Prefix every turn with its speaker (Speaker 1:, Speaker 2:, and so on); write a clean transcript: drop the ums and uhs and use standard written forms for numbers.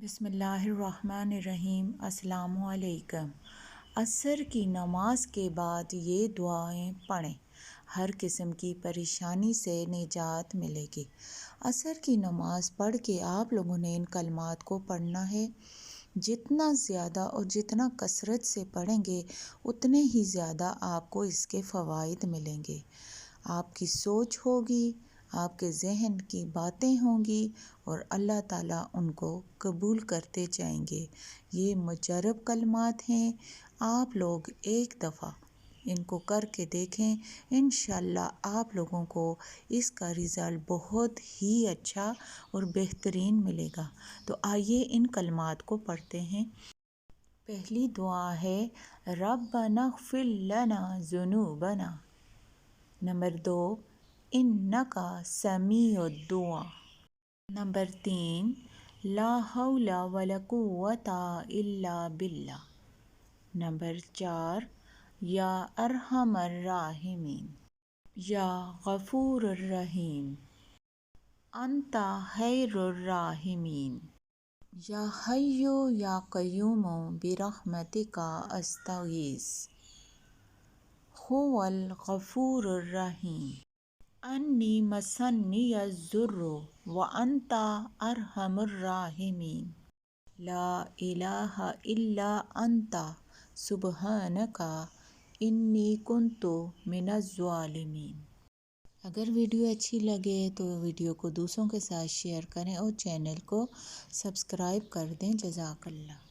Speaker 1: بسم اللہ الرحمن الرحیم۔ السلام علیکم۔ عصر کی نماز کے بعد یہ دعائیں پڑھیں، ہر قسم کی پریشانی سے نجات ملے گی۔ عصر کی نماز پڑھ کے آپ لوگوں نے ان کلمات کو پڑھنا ہے۔ جتنا زیادہ اور جتنا کثرت سے پڑھیں گے اتنے ہی زیادہ آپ کو اس کے فوائد ملیں گے۔ آپ کی سوچ ہوگی، آپ کے ذہن کی باتیں ہوں گی اور اللہ تعالیٰ ان کو قبول کرتے جائیں گے۔ یہ مجرب کلمات ہیں، آپ لوگ ایک دفعہ ان کو کر کے دیکھیں، انشاءاللہ آپ لوگوں کو اس کا رزلٹ بہت ہی اچھا اور بہترین ملے گا۔ تو آئیے ان کلمات کو پڑھتے ہیں۔ پہلی دعا ہے ربنا اغفر لنا ذنوبنا۔ نمبر 2 انک سمیع الدعاء۔ نمبر 3 لا حول ولا قوة الا باللہ۔ نمبر 4 یا ارحم الراحمین، یا غفور الرحیم، انت خیر الراحمین، یا حی یا قیوم برحمتک استغیث، هو الغفور الرحیم، انی مسنی الضر وانت ارحم الراحمین، لا الہ الا انت سبحانک انی کنت من الظالمین۔ اگر ویڈیو اچھی لگے تو ویڈیو کو دوسروں کے ساتھ شیئر کریں اور چینل کو سبسکرائب کر دیں۔ جزاک اللہ۔